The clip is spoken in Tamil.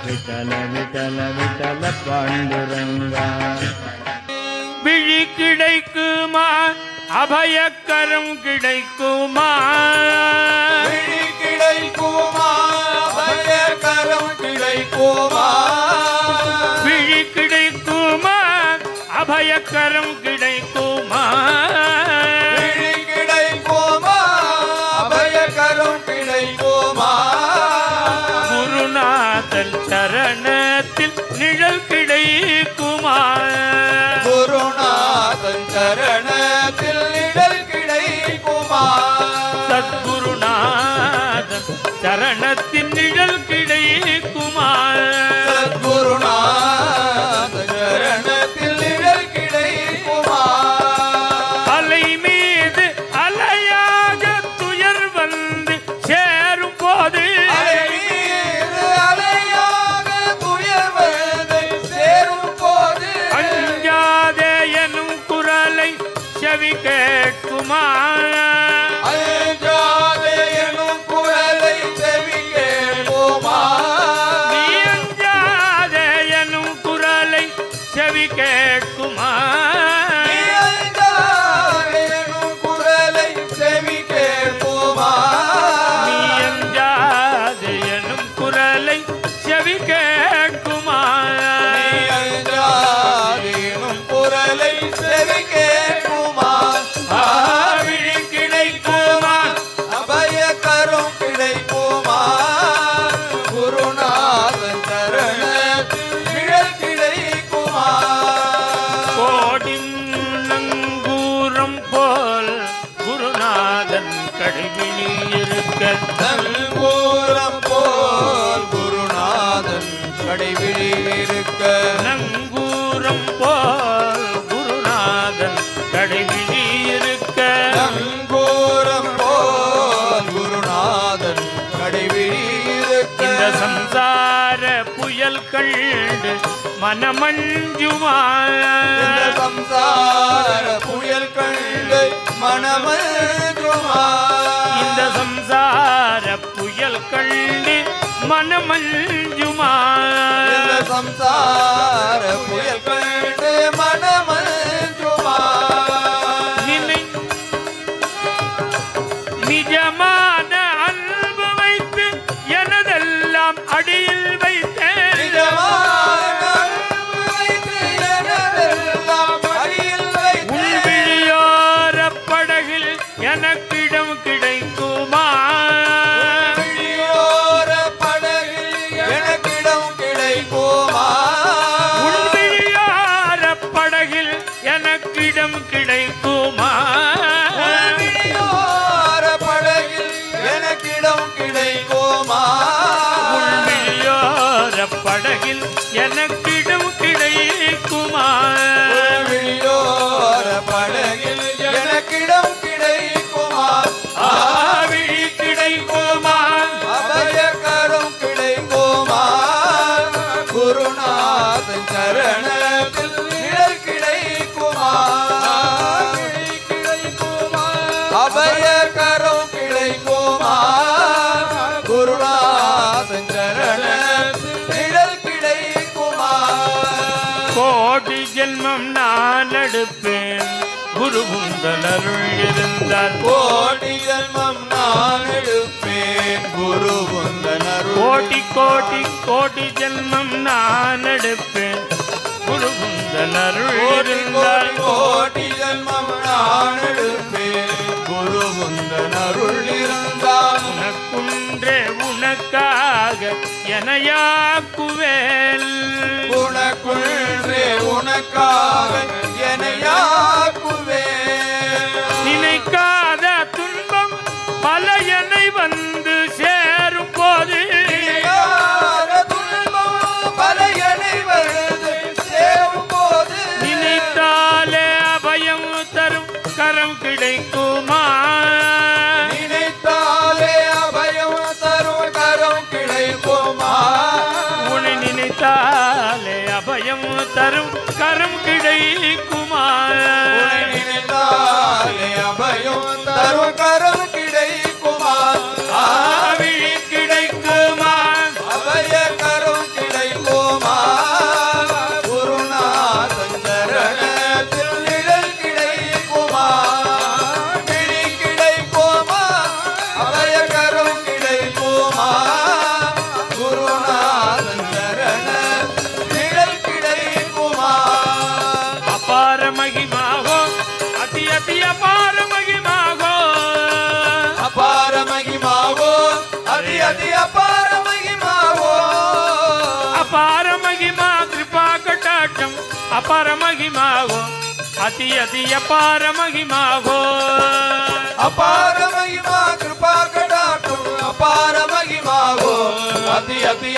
விட்டல விட்டல விட்டல பாண்டுரங்கா. விழி கிடைக்குமா அபயக்கரம் கிடைக்குமா, விழி கிடைக்குமா அபயக்கரம் கிடைக்குமா, விழி கிடைக்குமா அபயக்கரம் கிடைக்குமா, விழி கிடைக்குமா அபயக்கரம் கிடைக்குமா, குருநாதன் சரணத்தில் நிழல் கிடைக்குமா, குருநாதன் சரணத்தில் நிழல் கிடைக்குமா, சத்குருநாதன் சரணத்தின் நிழல் கிடைக்குமா, சத்குருநாதன் சரணத்தில் நிழல் கிடைக்குமா, அலை மீது அலையாக துயர் வந்து சேரும் போது, அலை மீது அலையாக துயர் வந்து சேரும் போது, அஞ்சாதே எனும் குரலை செவி கேட்குமா, அஞ்சாதே எனும் குரலை செவி கேட்குமா, நீ அஞ்சாதே எனும் குரலை செவி கேட்குமா, நீ அஞ்சாதே எனும் குரலை செவி கேட்குமா, நீ அஞ்சாதே எனும் குரலை செவி கேட்குமா, நீ அஞ்சாதே எனும் குரலை செவி கேட்குமா, விழி கிடைக்குமா அபயக்கரம் கிடைக்குமா, குருநாதன் சரணத்தில் நிழல் கிடைக்குமா, கோடி நங்கூரம் போல் குருநாதன் கடைவிழி இருக்க, நங்கூரம் போல் குருநாதன் கடைவிழி இருக்க, நங்கூரம் போல் குருநாதன் கடைவிழி இருக்க, நங்கூரம் போல் குருநாதன் கடைவிழி இருக்க, இந்த சம்சார புயல் கண்டு மனமஞ்சுமா, இந்த சம்சார புயல் கண்டு மனமஞ்சுமா, இந்த சம்சார புயல் கண்டு மனமஞ்சுமா, இந்த சம்சார புயல் கண்டு மனமஞ்சுமா, நிஜமான அன்பு வைத்து எனதெல்லாம் அடியில் வைத்தேன், நிஜமான அன்பு வைத்து எனதெல்லாம் அடியில் வைத்தேன், உள்விழியோர படகில் எனக்கிடம் கிடைக்குமா, விழியோர படகில் எனக்கிடம் கிடைக்குமா, உள்விழியோர படகில் எனக்கிடம் கிடைக்குமா, விழியோர படகில் எனக்கிடம் கிடைக்குமா, உள்விழியோர படகில் எனக்கிடம் கிடைக்குமா, விழியோர படகில் எனக்கிடம் கிடைக்குமா, விழி கிடைக்குமா அபயக்கரம் கிடைக்குமா, குருநாதன் சரணத்தில் நிழல் கிடைக்குமா, அபயக்கரம் கிடைக்குமா, குருநாதன் சரணத்தில் நிழல் கிடைக்குமா, கோடி ஜென்மம் நான் எடுப்பேன் குருகுந்தன் அருள் இருந்தால், கோடி ஜன்மம் நான் எடுப்பேன் குருகுந்தன் அருள் கோடி கோடி கோடி ஜென்மம் நான் எடுப்பேன் குருகுந்தன் அருள் கோடி இருந்தால், கோடி ஜன்மம் நான் எடுப்பேன் குருகுந்தன் அருள் இருந்தால், உனக்குன்றே உனக்காக எனையாக்குவேன், உனக்குள்ளே உனக்காக என்னையாக்குவேன், நினைக்காத துன்பம் பல என்னை வந்து சேரும் போது, நினையாத துன்பம் பல என்னை வருது சேரும் போது, நினைத்தாலே அபயம் தரும் கரம் கிடைக்குமா, நினைத்தாலே அபயம் தரும் கரம் கிடைக்குமா, உன்னை நினைத்தாலே அபயம் தரும் கரம் கிடைக்குமா, உன்னை நினைத்தாலே அபயம் தரும் கரம் கிடைக்குமா, விழி கிடைக்குமா அபய கரம் கிடைக்குமா, ಅಪಾರ ಮಹಿಮಾಗೋ ಅತಿ ಅತಿ ಅಪಾರ ಮಹಿಮಾಗೋ ಅಪಾರ ಮಹಿಮಾ ಕೃಪಾ ಕಟಾಕ್ಷ ಅಪಾರ ಮಹಿಮಾ ಗೋ ಅತಿ ಅತಿ